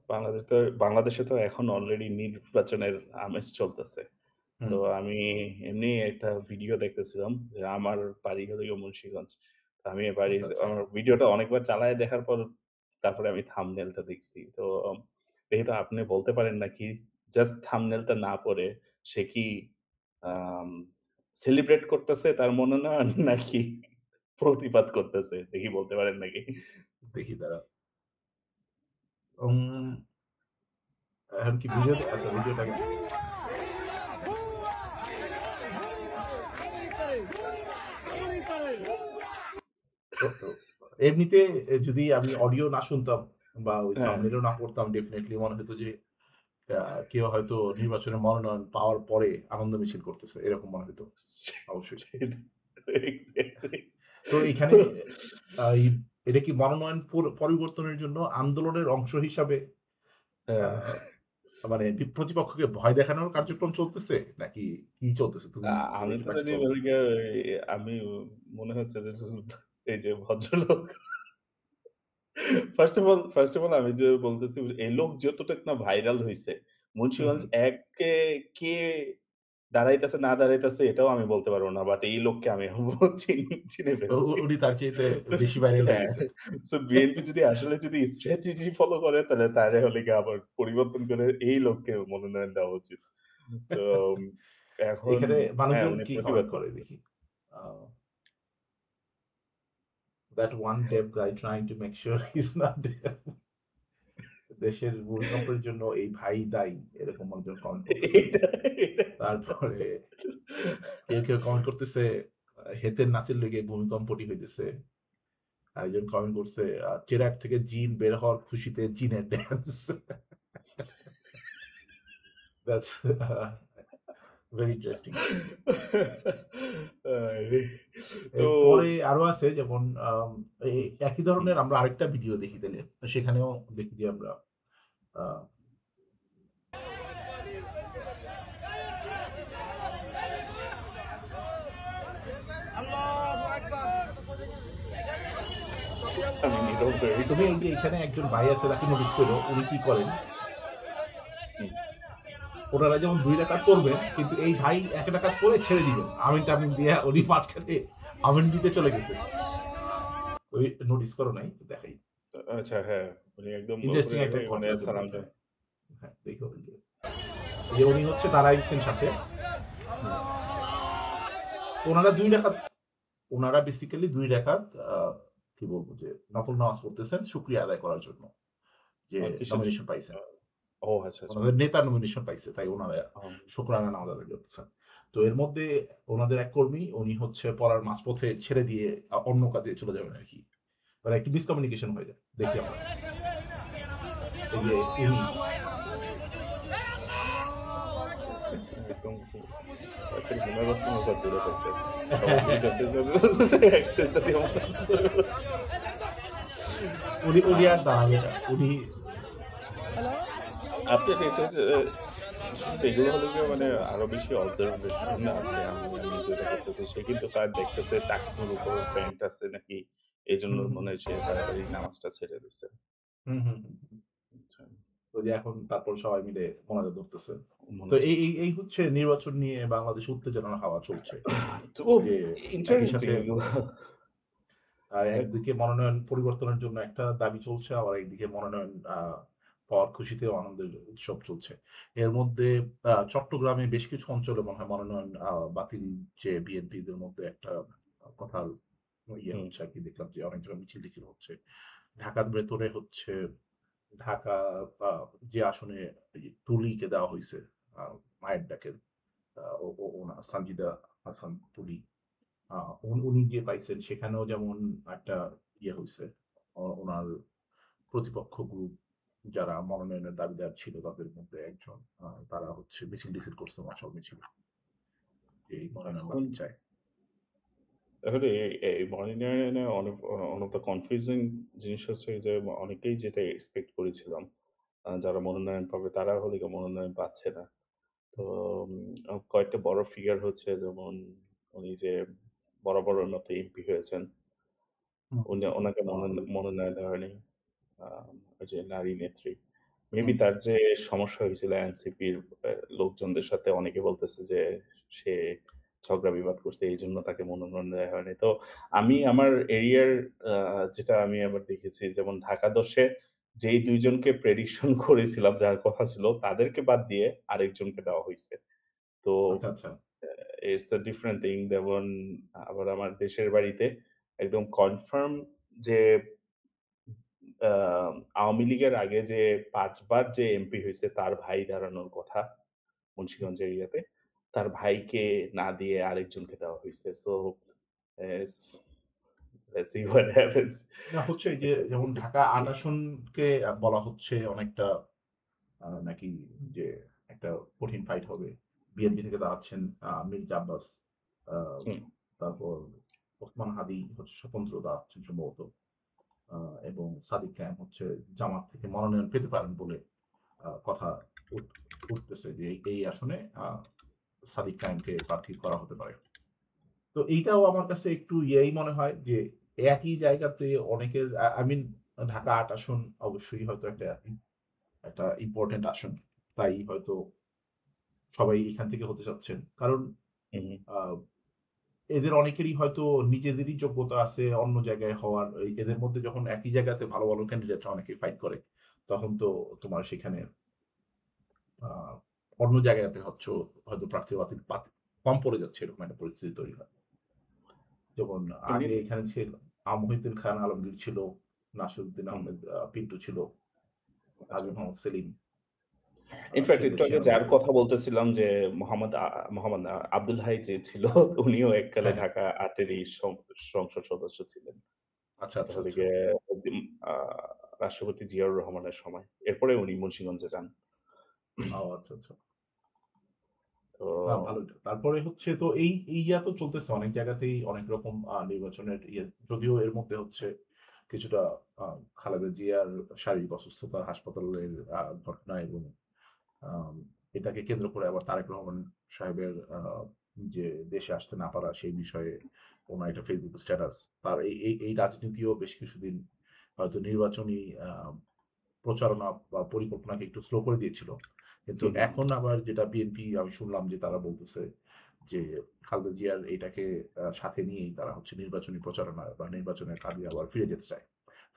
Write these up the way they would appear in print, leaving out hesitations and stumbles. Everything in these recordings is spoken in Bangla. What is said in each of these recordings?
বাংলাদেশে তো এখন অলরেডি নির্বাচনের আমেজ চলতেছে। তো হুম, আমি এমনি একটা ভিডিও দেখতেছিলাম যে আমার বাড়ি হলো গিয়ে মুন্সিগঞ্জ। তো আমি আচ্ছা, আচ্ছা। আমার ভিডিওটা অনেকবার চালায় দেখার পর তারপরে আমি থাম্বনেইলটা দেখছি। তো দেখি তো আপনি বলতে পারেন নাকি জাস্ট থাম্বনেইলটা না পড়ে সে কি আম সেলিব্রেট করতেছে তার মনোনয়ন নাকি প্রতিবাদ করতেছে? দেখি বলতে পারেন নাকি? দেখি দাঁড়াও। উম এখন কি ভিডিওতে আচ্ছা ভিডিওটা তো এমনিতে যদি আমি অডিও না শুনতাম বা ওই হ্যাঁ। থাম্বনেইলও না পড়তাম ডেফিনিটলি মনে হতো যে আ কেউ হয়তো নির্বাচনে মনোনয়ন পাওয়ার পরে আনন্দ মিছিল করতেছে। এরকম মনে হইতো। অবশ্যই। এক্সাক্টলি। তো এইখানে এই এটা কি মনোনয়ন পরিবর্তনের জন্য আন্দোলনের অংশ হিসাবে আ হ্যাঁ। মানে প্রতিপক্ষকে ভয় দেখানোর কার্যক্রম চলতেছে? নাকি কি চলতেছে? আ তুমি যদি আমি একটু তো ব্যাখ্যা জানি করো। হলো গিয়ে আমি মনে হচ্ছে যে এই যে ভদ্রলোক ফার্স্ট অফ অল আমি যে বলতেছি এই লোক যতটুক না ভাইরাল হইছে, হুম, মুন্সিগঞ্জ হুম। ১ কে কে দাঁড়াইতেছে না দাঁড়াইতেছে এটাও আমি বলতে পারব না। বাট এই লোককে আমি চিনে ফেলছি। উনি তার চাইতে সো বেশি ভাইরাল হয়ে হ্যাঁ, গেছে। সো বিএনপি যদি আসলে যদি স্ট্র্যাটেজি ফলো করে তাহলে তারে হলে গিয়ে আবার পরিবর্তন করে এই লোককে মনোনয়ন দেওয়া উচিত। তো এখন এখানে হ্যাঁ, মানুষজন উনি কি প্রতিবাদ কমেন্ট করে করতেছে। দেখি। আ that one deaf guy trying to make sure he's not deaf. দেশের ভূমিকম্পের জন্য এই ভাই দায়ী। এরকম মানুষজন কমেন্ট করতেছে। এটা এটা তারপরে কেউ কমেন্ট করতেছে হেতের নাচের লেগে ভূমিকম্পটি হইতেছে। আরেকজন কমেন্ট করছে চেরাগ থেকে জিন বের হওয়ার খুশিতে জিনের ড্যান্স। That's very interesting. আরে! তো এরপরে আরো আছে যেমন এই একই হুম, ধরনের আমরা আরেকটা ভিডিও দেখি তাইলে। সেখানেও দেখি যে আমরা আ আমি নীরব হয়ে তুমি এই গেছি। যে এখানে একজন ভাই আছে তাকে নোটিস করো, উনি কি করেন? হুম, উনারা যেমন ২ রাকাত পড়বেন, কিন্তু এই ভাই ১ রাকাত পড়ে ছেড়ে দিবেন। আমিন-টামিন দিয়া উনি মাঝখানে আমিন দিতে চলে গেছে। ওই নোটিস করো নাই? দেখাই। আচ্ছা হ্যাঁ, উনি একদম উপরে ইন্টারেস্টিং একটা মানে ঘটনা ঘটলো সালাম এখানে। দেন। হ্যাঁ, দেখো এই যে উনি হচ্ছে দাঁড়াইছেন সাথে। হুম, উনারা ২ রাকাত উনারা বেসিক্যালি ২ রাকাত আ কি বলব যে নফল নামাজ পড়তেছেন শুকরিয়া আদায় করার জন্য। যে কিসের জন্য? নমিনেশন পাইছেন। আ ও আচ্ছা, আচ্ছা। উনাদের নেতা নমিনেশন পাইছে। তাই উনারা হুম, শুকরানা নামাজ আদায় করতেছেন। তো এর মধ্যে উনাদের এক কর্মী উনি হচ্ছে পড়ার মাঝপথে ছেড়ে দিয়ে অন্য কাজে চলে যাবেন আরকি। মানে একটু মিসকমিউনিকেশন হয়ে যায়। দেখি আমরা। এই যে উনি একদম একের ভূমিগত নজর ধরে ফেলছে। সভাপতির কাছে অ্যাক্সেস টা দিয়ে মনে হচ্ছে ধরে ফেলছে। উনি আ আর দাঁড়াবে না। উনি আপনার এটার আসলে এগুলো হলো গিয়ে মানে আরো বেশি অবজারভেশন আছে। আমি যেটা করতেছি সে কিন্তু তার দেখতেছে টাকনুর উপর প্যান্ট আছে নাকি এজন্য হুম, হুম, মনে হয় সে তাড়াতাড়ি নামাজটা ছেড়ে দিছে। হুম, হুম, হুম। আচ্ছা, ওই যে এখন তারপর সবাই মিলে মোনাজাত ধরতেছে। তো মনোযোগ। এই হচ্ছে নির্বাচন নিয়ে বাংলাদেশে উত্তেজনার হাওয়া চলছে। তো যে একই ইন্টারেস্টিং সাথে এগুলো। এক একদিকে মনোনয়ন পরিবর্তনের জন্য একটা দাবি চলছে, আবার একদিকে মনোনয়ন পাওয়ার খুশিতেও আনন্দের উৎসব চলছে। এর মধ্যে চট্টগ্রামে বেশ কিছু অঞ্চলে মনে হয় মনোনয়ন বাতিল যে বিএনপিদের মধ্যে একটা কথার ইয়ে হুম, হচ্ছে আরকি দেখলাম যে অনেক জায়গায় মিছিল-টিছিল হচ্ছে। ঢাকার ভেতরে হচ্ছে ঢাকা আ যে আসনে তুলিকে দেওয়া হইছে আ মায়ের ডাকের ও ও ওনা সানজিদা হাসান তুলি। আ উনি যে পাইছেন সেখানেও যেমন একটা ইয়ে হইছে। উনার প্রতিপক্ষ গ্রুপ যারা মনোনয়নের দাবিদার ছিল তাদের মধ্যে একজন তারা হচ্ছে মিছিল-টিছিল করছে মশাল মিছিল। এই মনোনয়ন এখন বাতিল চায়। আসলে এই monitoring A one of the confusing জিনিস হচ্ছে যে অনেকেই যেটা এক্সপেক্ট করেছিলাম যারা মনোনয়ন পাবে তারা হলে গিয়ে মনোনয়ন পাচ্ছে না। তো কয়েকটা বড় ফিগার হচ্ছে যেমন উনি যে বরাবরের মতো এমপি হয়েছেন। হুম, হুম, হুম। উনাকে ওই মনোনয়ন দেওয়া হয়নি। আ ওই যে নারী নেত্রী। মেবি হুম, তার যে সমস্যা হয়েছিল এনসিপির লোকজনদের সাথে অনেকে বলতেছে যে সে ঝগড়া বিবাদ করছে এইজন্য তাকে মনোনয়ন দেয়া হয়নি। তো আমি আমার এরিয়ার আ যেটা আমি আবার দেখেছি যেমন ঢাকা ১০ এ যেই ২ জনকে প্রেডিকশন করেছিলাম যার কথা ছিল তাদেরকে বাদ দিয়ে আরেকজনকে দেওয়া হইছে। তো আচ্ছা, আচ্ছা। ইটস আ ডিফারেন্ট থিং যেমন আবার আমার দেশের বাড়িতে একদম কনফার্ম যে আ আওয়ামী লীগের আগে যে ৫ বার যে এমপি হইছে তার ভাই দাঁড়ানোর কথা মুন্সিগঞ্জ এরিয়াতে। তার ভাইকে না দিয়ে আরেকজনকে দেওয়া হইছে। So S let's see what happens. না হচ্ছে যে যেমন ঢাকা ৮ আসনকে বলা হচ্ছে অনেকটা নাকি যে একটা কঠিন ফাইট হবে। বিএনপি থেকে দাঁড়াচ্ছেন মির্জা আব্বাস। আ হুম, তারপর ওসমান হাদি হচ্ছে স্বতন্ত্র দাঁড়াচ্ছেন সম্ভবত। আ এবং সাদিক কায়েম হচ্ছে জামাত থেকে মনোনয়ন পেতে পারেন বলে কথা উঠ উঠতেছে যে এই আসনে সাদিক কায়েমকে প্রার্থী করা হতে পারে। তো এইটাও আমার কাছে একটু ইয়েই মনে হয় যে একই জায়গাতে অনেকের I mean ঢাকা ৮ আসন অবশ্যই হয়তো একটা ইম্পোর্টেন্ট আসন। তাই হয়তো সবাই এখান থেকে হতে চাচ্ছেন। কারণ হুম, আ এদের অনেকেরই হয়তো নিজেদেরই যোগ্যতা আছে অন্য জায়গায় হওয়ার। এদের মধ্যে যখন একই জায়গাতে ভালো, ভালো ক্যান্ডিডেটরা অনেকেই ফাইট করে, তখন তো তোমার সেখানে আ অন্য জায়গাতে হয়তো প্রার্থী কম পড়ে যাচ্ছে এরকম একটা পরিস্থিতি তৈরি হয়। যেমন আগে এমনিতে এখানে ছিল মহিউদ্দিন খান আলমগীর ছিল, নাসিরউদ্দিন হুম, আহমেদ পিন্টু ছিল, আচ্ছা। আজিজ মোহাম্মদ সেলিম ইনফেক্ট ছিল একটু আগে সিয়াম যার ওয়াজেদ। কথা বলতেছিলাম যে মোহাম্মদ আব্দুল হাই যে ছিল উনিও এককালে হ্যাঁ, হ্যাঁ। ঢাকা ৮ এরই সংসদ সদস্য ছিলেন। আচ্ছা, এটা আচ্ছা, হলো আচ্ছা। গিয়ে জিম আ রাষ্ট্রপতি জিয়াউর রহমানের সময়। এরপরে উনি মুন্সিগঞ্জে যান। ও আচ্ছা, আচ্ছা। তো না ভালোই তো। তারপরে হচ্ছে তো এই ইয়া তো চলতেছে অনেক জায়গাতেই অনেক রকম নির্বাচনের ইয়ে যদিও এর মধ্যে হচ্ছে কিছুটা আ খালেদা জিয়ার শারীরিক অসুস্থতা, হাসপাতালের ঘটনা এবং আম এটাকে কেন্দ্র করে আবার তারেক রহমান সাহেবের যে দেশে আসতে না পারা সেই বিষয়ে ওনার একটা ফেসবুক স্ট্যাটাস। তার এই রাজনীতিও বেশ কিছুদিন হয়তো নির্বাচনী আ প্রচারণা বা পরিকল্পনাকে একটু স্লো করে দিয়েছিল। কিন্তু হুম, হুম, এখন আবার যেটা বিএনপি আমি শুনলাম যে তারা বলতেছে যে খালেদা জিয়ার এইটাকে সাথে নিয়েই তারা হচ্ছে নির্বাচনী প্রচারণা বা নির্বাচনের কাজে আবার ফিরে যেতে চায়।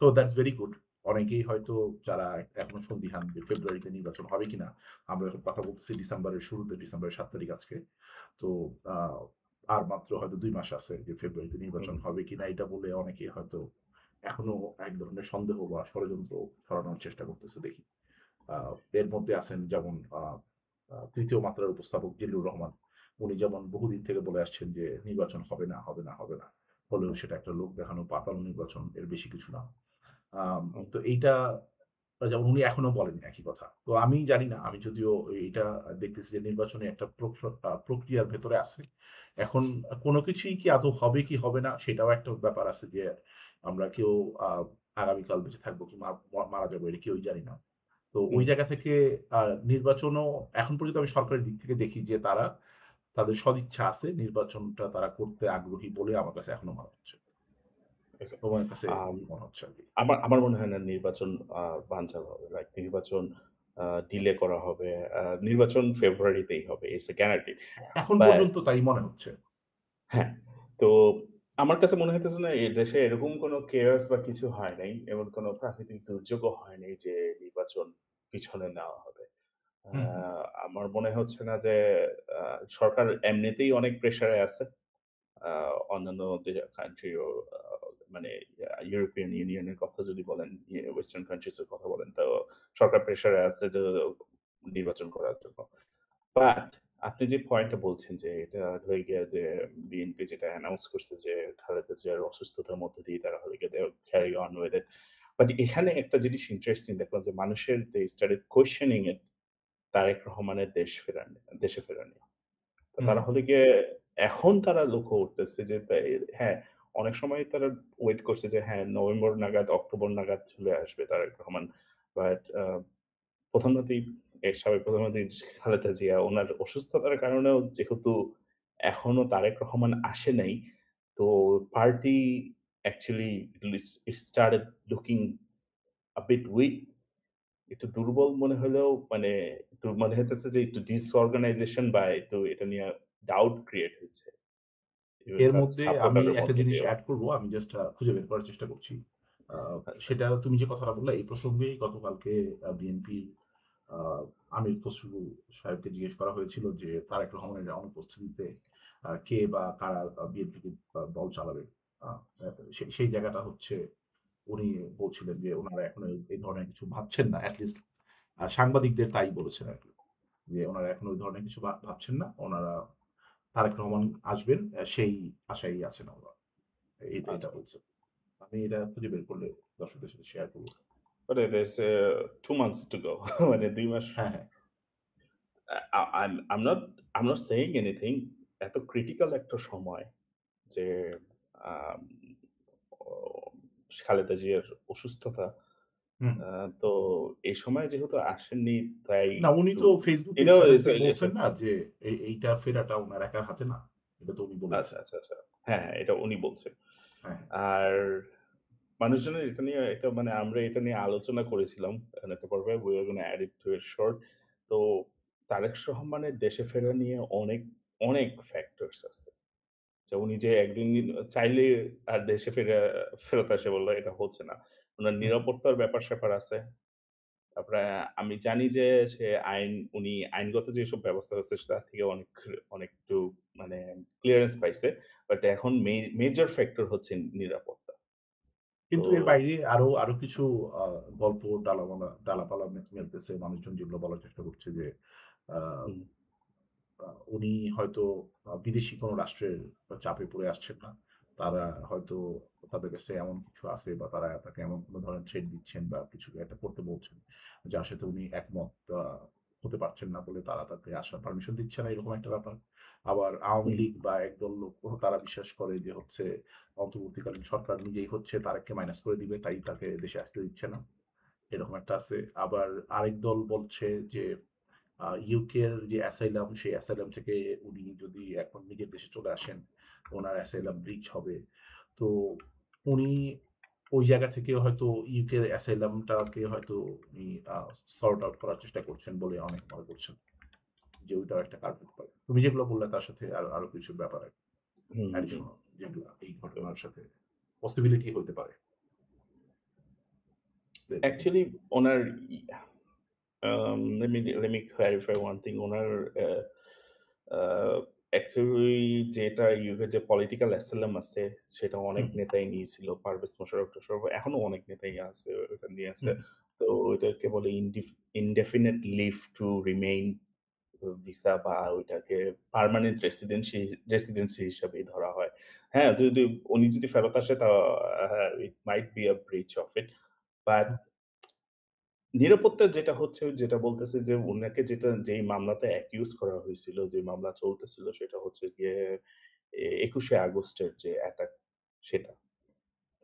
So that's very good. অনেকেই হয়তো যারা এখনো সন্দিহান যে ফেব্রুয়ারিতে নির্বাচন হবে কিনা। আমরা এখন কথা বলতেছি ডিসেম্বরের শুরুতে, ডিসেম্বরের ৭ তারিখ আজকে। তো আ আর মাত্র হয়তো ২ মাস আছে যে ফেব্রুয়ারিতে হুম, নির্বাচন হবে কিনা এটা বলে অনেকেই হয়তো এখনো এক ধরনের সন্দেহ বা ষড়যন্ত্র ছড়ানোর চেষ্টা করতেছে দেখি। আ এর মধ্যে আছেন যেমন আ আ ৩য় মাত্রার উপস্থাপক জিল্লুর রহমান। উনি যেমন বহুদিন থেকে বলে আসছেন যে নির্বাচন হবে না, হবে না, হবে না। হলেও সেটা একটা লোক দেখানো পাতানো নির্বাচন এর বেশি কিছু না। হুম, তো এইটা যেমন উনি এখনো বলেন একই কথা। তো আমি জানি না। আমি যদিও এইটা দেখতেছি যে নির্বাচনে একটা প্রক্রিয়ার ভেতরে আছে। এখন কোন কিছুই কি আদৌ হবে কি হবে না সেটাও একটা ব্যাপার আছে যে আমরা কেউ আ আগামীকাল বেঁচে থাকবো কি মারা যাবো এটা কেউই জানি না। তো ওই হুম। জায়গা থেকে আ নির্বাচনও এখন পর্যন্ত আমি সরকারের দিক থেকে দেখি যে তারা তাদের সদিচ্ছা আছে। নির্বাচনটা তারা করতে আগ্রহী বলে আমার কাছে এখনো মনে হচ্ছে। এক্সাক্ট। তোমার কাছে আম কি মনে হচ্ছে আরকি? আমার আমার মনে হয় না নির্বাচন বানচাল হবে। লাইক নির্বাচন ডিলে করা হবে। নির্বাচন ফেব্রুয়ারিতেই হবে। It's a guarantee. এখন বাট পর্যন্ত তাই মনে হচ্ছে। হ্যাঁ, তো আমার কাছে মনে হইতেছে না এই দেশে এরকম কোনো chaos বা কিছু হয় নাই। এমন কোনো প্রাকৃতিক দুর্যোগও হয় নাই যে নির্বাচন পিছনে নেওয়া হবে। আ হুম, হুম, আমার মনে হচ্ছে না যে আ সরকার এমনিতেই অনেক প্রেশারে আছে। আ অন্যান্য কান্ট্রিও আ মানে ইউরোপিয়ান ইউনিয়নের কথা যদি বলেন, ওয়েস্টার্ন কান্ট্রিজ এর কথা বলেন, তো সরকার প্রেশারে আছে যে নির্বাচন করার জন্য। বাট আপনি যে পয়েন্টটা বলছেন যে এটা হয়ে গিয়ে যে বিএনপি যেটা অ্যানাউন্স করছে যে খালেদা জিয়ার অসুস্থতার মধ্য দিয়ে তারা হলে গিয়ে they will carry on with it. But এখানে একটা জিনিস ইন্টারেস্টিং দেখলাম যে মানুষের they started questioning it Tarique রহমানের দেশে ফেরা নিয়ে। তো হুম, তারা হলে গিয়ে এখন তারা লক্ষ্য করতেছে যে হ্যাঁ, অনেক সময় তারা ওয়েট করছে যে হ্যাঁ, নভেম্বর নাগাদ, অক্টোবর নাগাদ চলে আসবে তারেক রহমান। বাট প্রধানমন্ত্রী সাবেক প্রধানমন্ত্রী খালেদা জিয়া উনার অসুস্থতার কারণেও যেহেতু এখনো তারেক রহমান আসে নাই, তো party actually it started looking a bit weak একটু দুর্বল মনে হলেও মানে একটু মনে হইতেছে যে একটু disorganization বা একটু এটা নিয়ে ডাউট ক্রিয়েট হয়েছে। ইভেন এর তার মধ্যে আমি সাপোর্টার এর একটা মধ্যে জিনিস দিয়েও। এড করব। আমি জাস্ট খুঁজে বের করার চেষ্টা করছি। আ আচ্ছা। সেটা তুমি যে কথাটা বললা এই প্রসঙ্গেই গতকালকে বিএনপির আ আমির খসরু সাহেবকে জিজ্ঞেস করা হয়েছিল যে তারেক রহমানের অনুপস্থিতিতে কে বা কারা বিএনপিকে দল চালাবে। আ সেই জায়গাটা হচ্ছে উনি বলছিলেন যে উনারা এখনো এই ধরনের কিছু ভাবছেন না। এট লিস্ট সাংবাদিকদের তাই বলেছেন আরকি। যে উনারা এখনো ওই ধরনের কিছু ভাবছেন না। উনারা তারেক রহমান আসবেন সেই আশায়ই আছেন ওরা। এটা আচ্ছা। বলছে। আমি এটা খুঁজে বের করলে দর্শকদের সাথে শেয়ার করব। But there's 2 months to go মানে ২ মাস। হ্যাঁ, হ্যাঁ। I'm not saying anything এত ক্রিটিক্যাল একটা সময় যে আম ও খালেদা জিয়ার অসুস্থতা। হুম। আ তো এই সময় যেহেতু আসেননি তাই না উনি একটু তো ফেসবুকে it's স্ট্যাটাসে a it's বলছেন a না যে এইটা ফেরাটা উনার একার হাতে না। এটা তো উনি আচ্ছা, বলেইছেন। আচ্ছা, আচ্ছা। হ্যাঁ, হ্যাঁ, এটা উনি বলছেন। হ্যাঁ, হ্যাঁ। আর মানুষজনের এটা নিয়ে এটা মানে আমরা এটা নিয়ে আলোচনা করেছিলাম একটা পর্বে We are gonna add it to a short. তো তারেক রহমানের দেশে ফেরা নিয়ে অনেক, অনেক ফ্যাক্টরস আছে। যে উনি যে একদিন চাইলে আর দেশে ফেরত আসে বলল এটা হচ্ছে না। উনার হুম। নিরাপত্তার ব্যাপার-স্যাপার আছে। তারপরে আমি জানি যে সে উনি আইনগত যেসব ব্যবস্থা হচ্ছে তার থেকে অনেক একটু মানে ক্লিয়ারেন্স পাইছে। বাট এখন মেজর ফ্যাক্টর হচ্ছে নিরাপত্তা। তো কিন্তু এর বাইরে আরো কিছু আ গল্প ডালাপালা মেলতেছে। মানুষজন যেগুলো বলার চেষ্টা করছে যে আ হুম, আ উনি হয়তো বিদেশি কোনো রাষ্ট্রের চাপে পড়ে আসছেন না। তারা হয়তো তাদের কাছে এমন কিছু আছে বা তারা তাকে এমন কোন ধরনের থ্রেট দিচ্ছেন বা কিছু একটা করতে বলছেন, যার সাথে উনি একমত হতে পারছেন না বলে তারা তাকে আসার পারমিশন দিচ্ছে না, এরকম একটা ব্যাপার। আবার আওয়ামী হুম, লীগ বা একদল লোক তারা বিশ্বাস করে যে হচ্ছে অন্তর্বর্তীকালীন সরকার নিজেই হচ্ছে তারেককে মাইনাস করে দিবে, তাই তাকে দেশে আসতে দিচ্ছে না। এরকম একটা আছে। আবার আরেক দল বলছে যে ইউকের যে অ্যাসাইলাম, সেই অ্যাসাইলাম থেকে উনি যদি এখন নিজের দেশে চলে আসেন, উনার অ্যাসাইলাম ব্রিচ হবে। তো উনি ওই জায়গা থেকে হয়তো ইউকের অ্যাসাইলামটাকে হয়তো উনি আ সর্ট আউট করার চেষ্টা করছেন বলে অনেক মনে করছেন। যে ওইটাও একটা কারণ হতে পারে। তুমি যেগুলো বললে তার সাথে আরো কিছু ব্যাপার হুম, হুম। অ্যাডিশনাল যেগুলা এই ঘটনার সাথে পসিবিলিটি হইতে পারে। অ্যাকচুয়ালি উনার let me clarify one thing উনার আ আ অ্যাকচুয়ালি যেটা ইউকের যে পলিটিক্যাল অ্যাসাইলাম আছে সেটা অনেক হুম, নেতাই নিয়েছিল। পারভেজ মোশাররফ-টোশাররফ এখনো অনেক নেতাই আছে ওটা নিয়ে আছে। হুম। তো ওইটাকে বলে indefinite leave to remain visa বা ওইটাকে পার্মানেন্ট রেসিডেন্সি হিসাবেই ধরা হয়। হ্যাঁ, যদি উনি যদি ফেরত আসে তা it might be a breach of it. But নিরাপত্তা যেটা হচ্ছে যেটা বলতেছে যে উনাকে যেই মামলাতে অ্যাকিউজ করা হয়েছিল, যে মামলা চলতেছিল সেটা হচ্ছে গিয়ে ২১শে আগস্টের যে অ্যাটাক সেটা।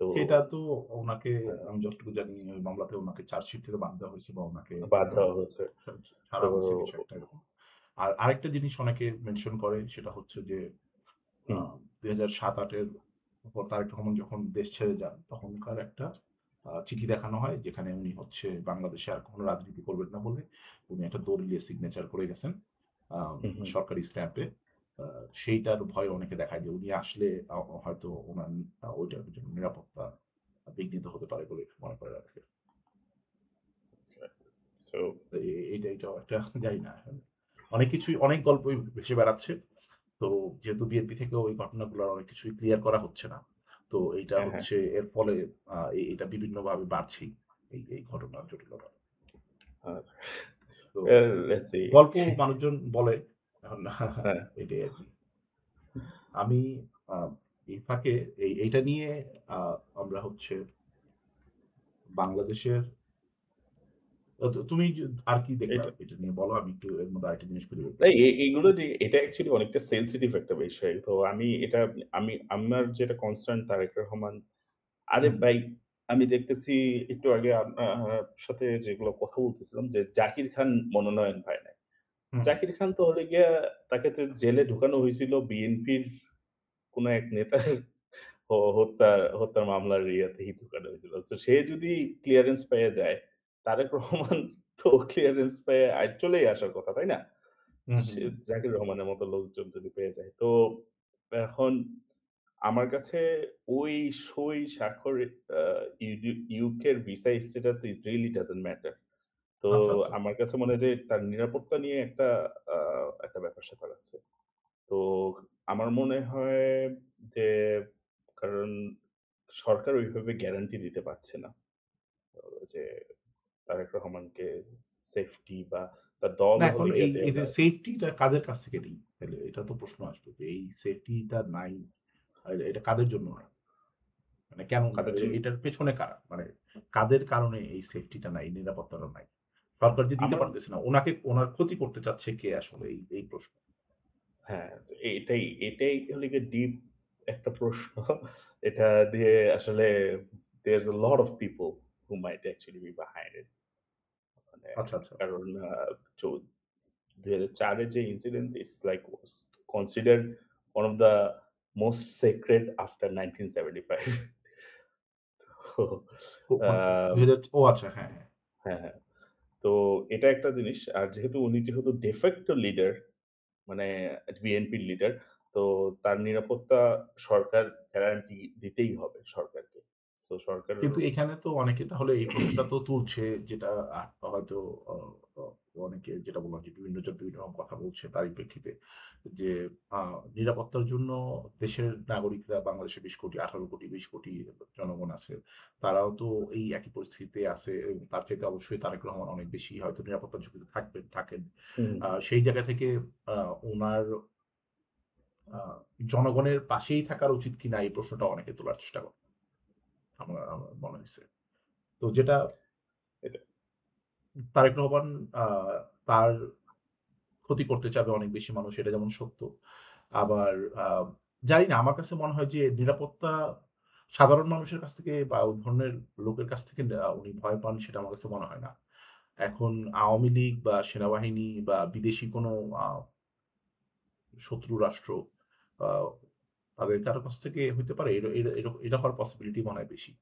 তো সেটা তো উনাকে আ আমি যতটুকু জানি ওই মামলাতে উনাকে চার্জশিট থেকে বাদ দেওয়া হয়েছে বা উনাকে বাদ আ দেওয়া হয়েছে। ছাড়া তো হইছে কিছু একটা এরকম। আর আরেকটা জিনিস অনেকে মেনশন করে সেটা হচ্ছে যে আ হুম, ২০০৭-৮ এর পর তারেক রহমান যখন দেশ ছেড়ে যান, তখনকার একটা চিঠি দেখানো হয় যেখানে উনি হচ্ছে বাংলাদেশে আর কখনো রাজনীতি করবেন না বলে উনি একটা দলিলে সিগনেচার করে গেছেন হুম, হুম। সরকারি স্ট্যাম্পে। আ সেইটার ভয় অনেকে দেখায় যে উনি আসলে হয়তো উনার ওইটার জন্য নিরাপত্তা বিঘ্নিত হতে পারে বলে মনে করে অনেকে। সো তো এইটাও একটা জানি না। অনেক কিছুই অনেক গল্পই ভেসে বেড়াচ্ছে। তো যেহেতু বিএনপি থেকেও এই ঘটনাগুলোর অনেক কিছুই ক্লিয়ার করা হচ্ছে না। তো এইটা হ্যাঁ, হ্যাঁ। হচ্ছে এর ফলে এটা বিভিন্নভাবে বাড়ছেই। এই ঘটনার জটিলতা। আচ্ছা। তো লেটস সি। গল্প মানুষজন বলে। এখন হ্যাঁ। এটাই আরকি। আমি আ এই ফাঁকে এইটা নিয়ে আ আমরা হচ্ছে বাংলাদেশের তুমি আর কি দেখলা এটা এটা নিয়ে বলো? আমি একটু এর মধ্যে আরেকটা জিনিস খুঁজে বের না করছি। এগুলো দিয়ে এটা অ্যাকচুয়ালি অনেকটা সেনসিটিভ একটা বিষয়। তো আমার যেটা কনসার্ন তারেক রহমান, আরে হুম, ভাই আমি দেখতেছি একটু আগে সাথে যেগুলো কথা বলতেছিলাম যে জাকির খান মনোনয়ন পায় নাই। হুম। জাকির খান তো হলে গিয়া তাকে তো জেলে ঢুকানো হয়েছিল বিএনপির কোন এক নেতার হত্যার মামলার ইয়েতেই ঢুকানো হয়েছিল। সো সে যদি ক্লিয়ারেন্স পেয়ে যায়, তারেক রহমান তো ক্লিয়ারেন্স পেয়ে চলেই আসার কথা, তাই না? হুম, হুম, সে হুম। জাকির রহমানের মতো লোকজন যদি পেয়ে যায়। তো এখন আমার কাছে ওই সই স্বাক্ষর আ ইউকের visa status it really doesn't matter. তো আচ্ছা, আচ্ছা। আমার কাছে মনে হয় যে তার নিরাপত্তা নিয়ে আ একটা ব্যাপার-স্যাপার আছে। তো আমার মনে হয় যে কারণ সরকার ওইভাবে গ্যারান্টি দিতে পারছে না। যে তারেক রহমানকে সেফটি বা তার না দলও এখন হলে গিয়ে এই দেয়ার যে সেফটিটা কাদের কাছ থেকে নেই? তাইলে এটা তো প্রশ্ন আসবে যে এই সেফটিটা নাই, এটা কাদের জন্য নাই? মানে কেন কাদের জন্য এটার পেছনে কারা? মানে কাদের কারণে এই সেফটিটা নাই, নিরাপত্তাটা নাই? সরকার যে দিতে আমার পারতেছে না, ওনার ক্ষতি করতে চাচ্ছে কে আসলে এই প্রশ্ন। হ্যাঁ, তো এটাই হলো গিয়ে ডিপ একটা প্রশ্ন। এটা দিয়ে আসলে there's a lot of people who might actually be behind it. মানে আচ্ছা, আচ্ছা। কারণ চৌ ২০০৪ এর যে incident it's like was considered one of the most sacred after 1975 তো মানে আ ২০০০ ও আচ্ছা হ্যাঁ, হ্যাঁ। হ্যাঁ, হ্যাঁ। তো এটা একটা জিনিস। আর উনি যেহেতু de facto লিডার মানে বিএনপির লিডার। তো তার নিরাপত্তা সরকার গ্যারান্টি দিতেই হবে সরকারকে। সো সরকারের কিন্তু এখানে তো অনেকে তাহলে এই প্রশ্নটা তো তুলছে যেটা হয়তো অ অ অনেকে যেটা বললাম যে বিভিন্ন জন বিভিন্ন রকম কথা বলছে তারই প্রেক্ষিতে যে আ নিরাপত্তার জন্য দেশের নাগরিকরা বাংলাদেশে ২০ কোটি, ১৮ কোটি, ২০ কোটি জনগণ আছে। তারাও তো এই একই পরিস্থিতিতে আছে এবং তার চাইতে অবশ্যই তারেক রহমান অনেক বেশি হয়তো নিরাপত্তার ঝুঁকিতে থাকেন। হুম, সেই জায়গা থেকে আ উনার আ জনগণের পাশেই থাকার উচিত কিনা এই প্রশ্নটা অনেকে তোলার চেষ্টা করে। আমার মনে হইছে। তো যেটা এটা তারেক রহমান আ তার ক্ষতি করতে চাবে অনেক বেশি মানুষ এটা যেমন সত্য। আবার আ জানি না আমার কাছে মনে হয় যে নিরাপত্তা সাধারণ মানুষের কাছ থেকে বা ওই ধরনের লোকের কাছ থেকে উনি ভয় পান সেটা আমার কাছে মনে হয় না। এখন আওয়ামী লীগ বা সেনাবাহিনী বা বিদেশি কোনো আ শত্রু রাষ্ট্র আ তাদের কারো কাছ থেকে হইতে পারে এটা হওয়ার পসিবিলিটি মনে হয় বেশি।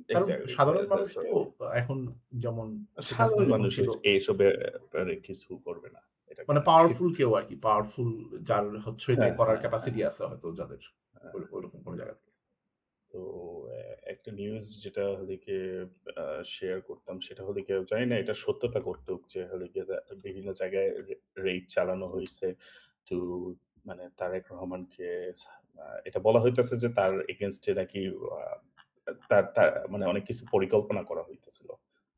কারণ এক্সাক্টলি সাধারণ মানুষ দ্যাটস তো রাইট। এখন যেমন শেখ হাসিনা সাধারণ যখন মানুষ ছিল এইসবে ব্যাপারে কিছু করবে না। এটা মানে গ্যারান্টি পাওয়ারফুল কেউ আরকি। পাওয়ারফুল যার হচ্ছে এটা হ্যাঁ, করার হ্যাঁ, ক্যাপাসিটি হ্যাঁ, আছে হয়তো যাদের হ্যাঁ। ঐরকম কোন জায়গা থেকে। তো একটা নিউজ যেটা হলো গিয়ে আ শেয়ার করতাম সেটা হলো গিয়ে জানি না এটার সত্যতা কতটুক যে হলো গিয়ে বিভিন্ন জায়গায় রেইড চালানো হইছে। টু মানে তারেক রহমানকে এটা বলা হইতেছে যে তার এগেইনস্ট এ নাকি আ তার তার মানে অনেক কিছু পরিকল্পনা করা হইতেছিল।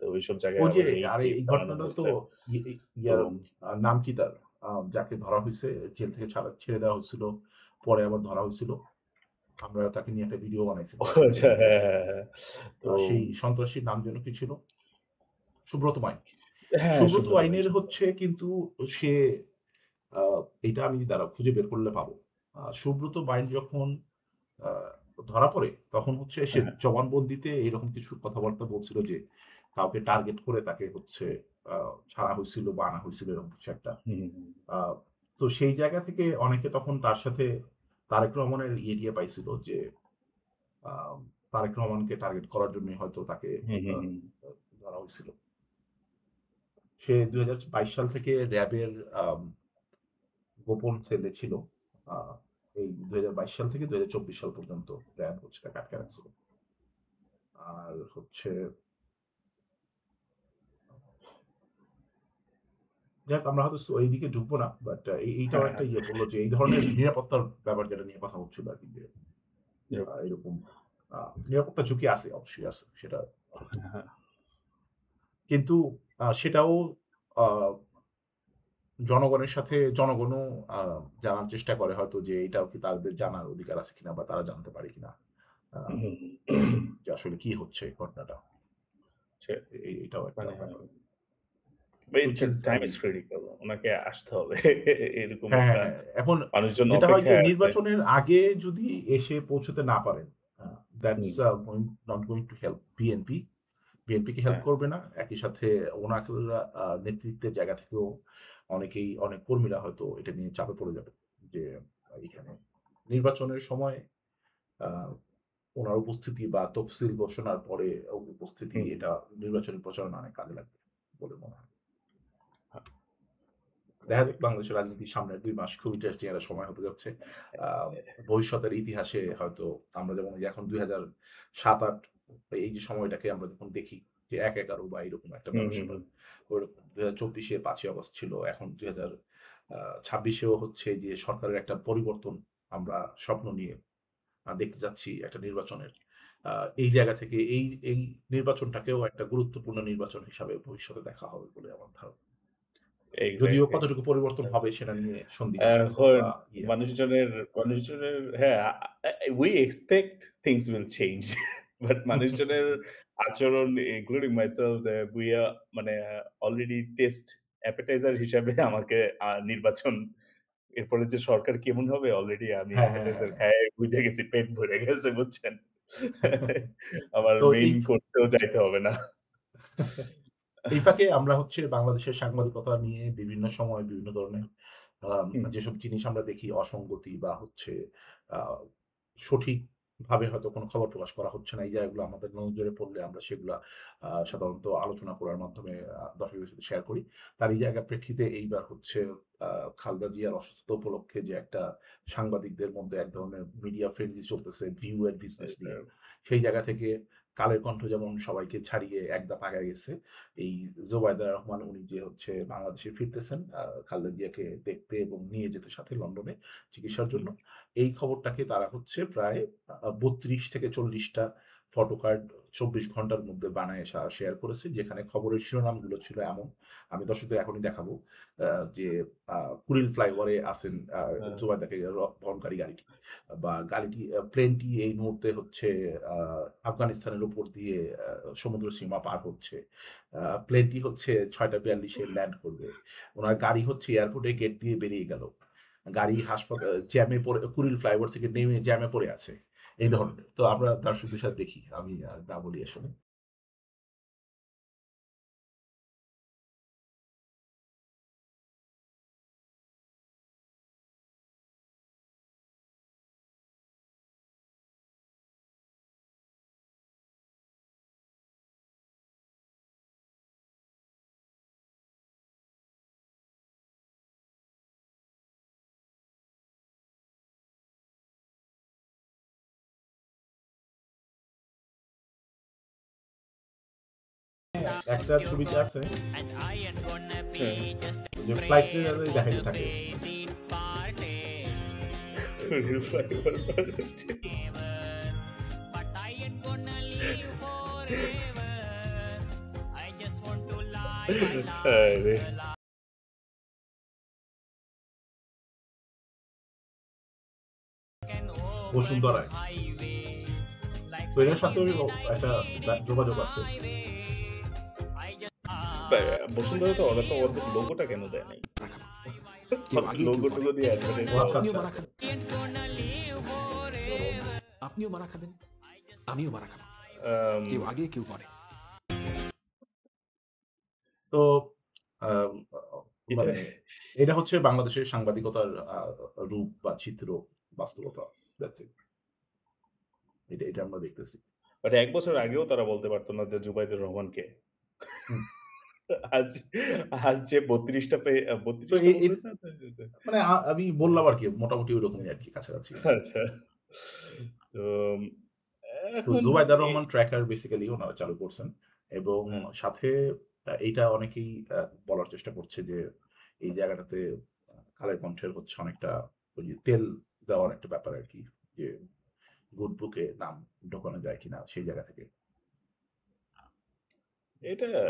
তো ওইসব জায়গায় ওই যে আবার রেইড আরে টেইড এই চালানো ঘটনাটা তো হইছে। তো ইয়ার নাম কি তার? যাকে ধরা হইছে জেল থেকে ছেড়ে দেওয়া হয়েছিল। পরে আবার ধরা হইছিল। আমরা তাকে নিয়ে একটা ভিডিও বানাইছিলাম সোশ্যাল আচ্ছা হ্যাঁ, মিডিয়াতে। হ্যাঁ, হ্যাঁ। তো সেই সন্ত্রাসীর নাম যেন কি ছিল? সুব্রত মাইন। হ্যাঁ, সুব্রত সুব্রত ভাই, আইনের সুব্রত। হচ্ছে কিন্তু সে আ এইটা আমি দাঁড়াও খুঁজে বের করলে পাবো। সুব্রত বাইন যখন আ ধরা পড়ে, তখন হচ্ছে সে হ্যাঁ, হ্যাঁ। জবানবন্দিতে এরকম কিছু কথাবার্তা বলছিল যে, কাউকে টার্গেট করে তাকে হচ্ছে আ ছাড়া হইছিল বা আনা হইছিল এরকম কিছু একটা। হুম, হুম, আ তো সেই জায়গা থেকে অনেকে তখন তার সাথে তারেক রহমানের দিয়ে পাইছিল যে, আ তারেক রহমানকে টার্গেট করার জন্যই হয়তো তাকে হুম, আ হুম, হুম। ধরা হইছিল। সে ২০২২ সাল থেকে র‍্যাবের গোপন সেলে ছিল। আ এই ২০২২ সাল থেকে ২০২৪ সাল পর্যন্ত র‍্যাব হচ্ছে তাকে আটকে রাখছিল। আর হচ্ছে যাক আমরা হয়তো এইদিকে ঢুকবো না। বাট এইটাও হ্যাঁ, একটা হ্যাঁ। ইয়ে বলল যে এই ধরনের নিরাপত্তার ব্যাপার যেটা নিয়ে কথা হচ্ছিল আরকি যে যাক, এরকম আ নিরাপত্তা ঝুঁকি আছে, অবশ্যই আছে। সেটা হ্যাঁ, কিন্তু সেটাও আ জনগণের সাথে জনগণও আ জানার চেষ্টা করে হয়তো যে এটাও কি তাদের জানার অধিকার আছে কিনা বা তারা জানতে পারে কিনা। আ হুম। যে আসলে কি হচ্ছে ঘটনাটা। সে এটাও একটা মানে ব্যাপার। হুইচ এটা ইস টাইম ইস ক্রিটিক্যাল। উনাকে আসতে হবে। এরকম হ্যাঁ, হ্যাঁ, একটা হ্যাঁ। এখন মানুষজন যেটা হয় যে অপেক্ষায় আছে। নির্বাচনের আগে যদি এসে পৌঁছতে না পারেন, uh that's hmm, not going to help BNP. BNP কে হেল্প হ্যাঁ। করবে না। একই সাথে ওনাকে নেতৃত্বের জায়গা থেকেও অনেক কর্মীরা হয়তো এটা নিয়ে চাপে পড়ে যাবে। যে এখানে নির্বাচনের সময় আ উনার উপস্থিতি বা তফসিল ঘোষণার পরে উপস্থিতি হুম, হুম। এটা নির্বাচনী প্রচারণা অনেক কাজে লাগবে বলে মনে হয়। আ দেখা ওকে। যাক বাংলাদেশের রাজনীতির সামনের ২ মাস খুব ইন্টারেস্টিং একটা সময় হতে যাচ্ছে। আ ভবিষ্যতের ইতিহাসে হয়তো আমরা যেমন এই যে এখন ২০০৭-৮ এই যে সময়টাকে আমরা যখন দেখি যে ১/১১ বা এরকম একটা হুম, হুম, ব্যাপার-স্যাপার। হুম। ওইরকম ২০২৪ এ ৫ই আগস্ট ছিল। এখন ২০২৬ এও হচ্ছে যে সরকারের একটা পরিবর্তন আমরা স্বপ্ন নিয়ে দেখতে যাচ্ছি একটা নির্বাচনের। আ এই জায়গা থেকে এই নির্বাচনটাকেও একটা গুরুত্বপূর্ণ নির্বাচন হিসাবে ভবিষ্যতে দেখা হবে বলে আমার ধারণা। যদিও এক্সাক্টলি। কতটুকু পরিবর্তন আচ্ছা। হবে সেটা নিয়ে সন্দিহান এখন বা আছে। মানুষজনের মানুষজনের হ্যাঁ, we expect things will change but মানুষজনের আচরণ including myself we are মানে অলরেডি টেস্ট appetizer হিসাবে আমাকে নির্বাচন এরপরে যে সরকার কেমন হবে অলরেডি আমি হ্যাঁ, হ্যাঁ, appetizer হ্যাঁ। খাইয়া বুইঝা গেছি। পেট ভরে গেছে বুঝছেন? আমার তো মেইন এই কোর্সেও যাইতে হবে না। এই ফাঁকে আমরা হচ্ছে বাংলাদেশের সাংবাদিকতা নিয়ে বিভিন্ন সময় বিভিন্ন ধরনের হুম, যেসব জিনিস আমরা দেখি অসঙ্গতি বা হচ্ছে আ সঠিকভাবে হয়তো কোনো খবর প্রকাশ করা হচ্ছে না। এই জায়গাগুলো আমাদের নজরে পড়লে আমরা সেগুলা সাধারণত আলোচনা করার মাধ্যমে দর্শকদের সাথে শেয়ার করি। তার এই জায়গার প্রেক্ষিতে এইবার হচ্ছে আ খালেদা জিয়ার অসুস্থতা উপলক্ষে যে একটা সাংবাদিকদের মধ্যে এক ধরনের মিডিয়া ফ্রেন্সি চলতেছে ভিউ অ্যান্ড বিজনেস এটা নিয়ে। সেই জায়গা থেকে কালের কণ্ঠ যেমন সবাইকে ছাড়িয়ে এক ধাপ আগায় গেছে। এই জোবায়দা রহমান উনি যে হচ্ছে বাংলাদেশে ফিরতেছেন খালেদা জিয়াকে দেখতে এবং নিয়ে যেতে সাথে লন্ডনে চিকিৎসার হুম, জন্য। এই খবরটাকে তারা হচ্ছে প্রায় ৩২ থেকে ৪০ টা ফটোকার্ড ২৪ ঘন্টার মধ্যে বানায়ে শেয়ার করেছে। যেখানে খবরের শিরোনামগুলো ছিল এমন, আমি দর্শকদের এখনই দেখাবো আ যে আ কুড়িল ফ্লাইওভারে আছেন হ্যাঁ, জোবায়দাকে বহনকারী গাড়িটি। বা গাড়িটি প্লেনটি এই মুহূর্তে হচ্ছে আ আফগানিস্তানের উপর দিয়ে সমুদ্র সীমা পার হচ্ছে। আ প্লেনটি হচ্ছে ৬:৪২ এ ল্যান্ড করবে। উনার গাড়ি হচ্ছে এয়ারপোর্টের গেট দিয়ে বেরিয়ে গেল। গাড়ি জ্যামে পড়ে কুড়িল ফ্লাইওভার থেকে নেমে জ্যামে পড়ে আছে। এই ধরনের। তো আমরা দর্শকদের সাথে দেখি। আমি না বলি আসলে। একটা ছবিতে আছে হ্যাঁ। ওই যে ফ্লাইটের দেখাইতে থাকে। ফ্লাইওভার পার হচ্ছে। আরে! বসুন্ধরায়। তো এটার সাথে ওর একটা যোগাযোগ আছে। ব্যা বসুন্ধরা তো ওরা তো ওদের লোগোটা কেন দেয় নাই? মারা খাবো। কেউ আগে কেউ পরে। লোগো-টোগো দিয়ে অ্যাডভার্টাইজ ও দেওয়া আচ্ছা, আপনিও উচিত আচ্ছা। মারা ছিল। খাবেন, আপনিও মারা খাবেন, আমিও মারা খাবো। আম কেউ আগে কেউ পরে। তো আম আ এটা মানে এটা হচ্ছে বাংলাদেশের সাংবাদিকতার রূপ বা চিত্র, বাস্তবতা। That's it. এটা আমরা দেখতেছি। বাট ১ বছর আগেও তারা বলতে পারত না যে জুবাইদুর রহমান কে? হুম। আজ আজ যে ৩২ টা ৩২ তো টা এট বললেন না? মানে আমি বললাম আরকি মোটামুটি ওরকমই আরকি কাছাকাছি। আচ্ছা। তো তো এখন জুবাইদার এ রহমান ট্র্যাকার বেসিক্যালি উনারা চালু করছেন এবং হ্যাঁ, সাথে এইটা অনেকেই বলার চেষ্টা করছে যে এই জায়গাটাতে কালের কণ্ঠের হচ্ছে অনেকটা ওই যে তেল দেওয়ার একটা ব্যাপার আরকি। যে গুড বুকে নাম ঢোকানো যায় কিনা সেই জায়গা থেকে। এটা আ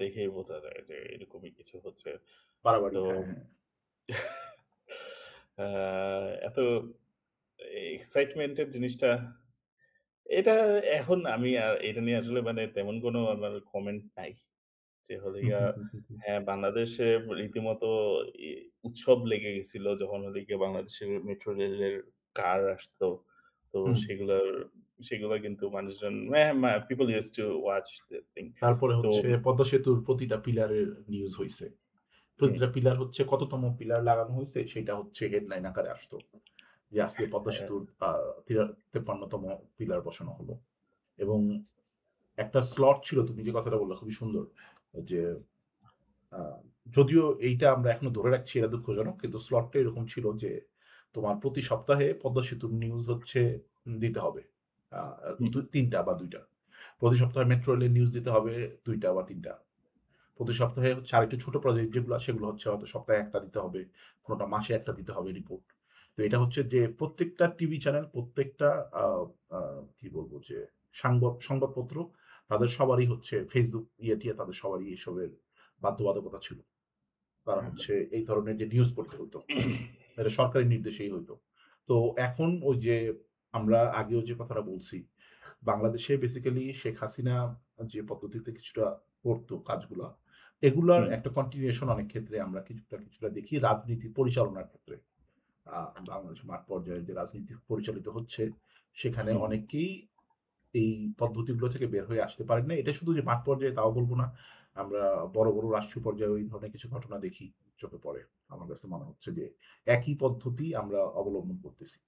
দেখেই বোঝা যায় যে এরকমই কিছু হচ্ছে। তো বাড়াবাড়ি হ্যাঁ, হ্যাঁ। আ এত এক্সাইটমেন্ট এর জিনিসটা এটা এখন আমি এটা নিয়ে আসলে মানে তেমন কোনো আমার কমেন্ট নাই। যে হলো হুম, গিয়া হুম, হুম, হুম, হুম। হ্যাঁ, বাংলাদেশে রীতিমতো ই উৎসব লেগে গেছিল যখন হলো গিয়ে বাংলাদেশের মেট্রো রেলের কার আসতো। তো হুম। সেগুলা কিন্তু মানুষজন হ্যাঁ, people used to watch that thing. তারপরে তো হচ্ছে পদ্মা সেতুর প্রতিটা পিলারের নিউজ হইছে। হুম, প্রতিটা পিলার হচ্ছে কততম পিলার লাগানো হইছে সেটা হচ্ছে হেডলাইন আকারে আসতো। যে আজকে পদ্মা হ্যাঁ, সেতুর 53তম পিলার বসানো হলো। এবং একটা স্লট ছিল, তুমি যে কথাটা বললে খুবই সুন্দর। যে আ যদিও এইটা আমরা এখনো ধরে রাখছি, এটা দুঃখজনক। কিন্তু স্লটটা এরকম ছিল যে তোমার প্রতি সপ্তাহে পদ্মা সেতুর নিউজ হচ্ছে দিতে হবে। আ হুম, ৩ টা বা ২ টা। প্রতি সপ্তাহে মেট্রো রেলের নিউজ দিতে হবে ২ টা বা ৩ টা। প্রতি সপ্তাহে হচ্ছে আরেকটু ছোট প্রজেক্ট যেগুলা সেগুলো হচ্ছে হয়তো সপ্তাহে ১ টা দিতে হবে। কোনটা মাসে ১ টা দিতে হবে রিপোর্ট। তো এটা হচ্ছে যে প্রত্যেকটা টিভি চ্যানেল, প্রত্যেকটা আ আ কি বলব যে সংবাদপত্র তাদের সবারই হচ্ছে Facebook ইয়ে-টিয়ে তাদের সবারই এসবের বাধ্যবাধকতা ছিল। তারা হচ্ছে এই ধরনের যে নিউজ করতে হইতো। এটা সরকারি নির্দেশেই হইতো। তো এখন ওই যে আমরা আগেও যে কথাটা বলছি, বাংলাদেশে বেসিক্যালি শেখ হাসিনা যে পদ্ধতিতে কিছুটা করতো কাজগুলা, এগুলার হুম, একটা কন্টিনিউয়েশন অনেক ক্ষেত্রে আমরা কিছুটা দেখি রাজনীতি পরিচালনার ক্ষেত্রে। আ বাংলাদেশের মাঠ পর্যায়ে যে রাজনীতি পরিচালিত হচ্ছে, সেখানে হুম, অনেকেই এই পদ্ধতিগুলো থেকে বের হয়ে আসতে পারেন না। এটা শুধু যে মাঠ পর্যায়ে তাও বলব না। আমরা বড় রাষ্ট্রীয় পর্যায়েও এই ধরনের কিছু ঘটনা দেখি, চোখে পড়ে। আমার কাছে মনে হচ্ছে যে একই পদ্ধতি আমরা অবলম্বন করতেছি।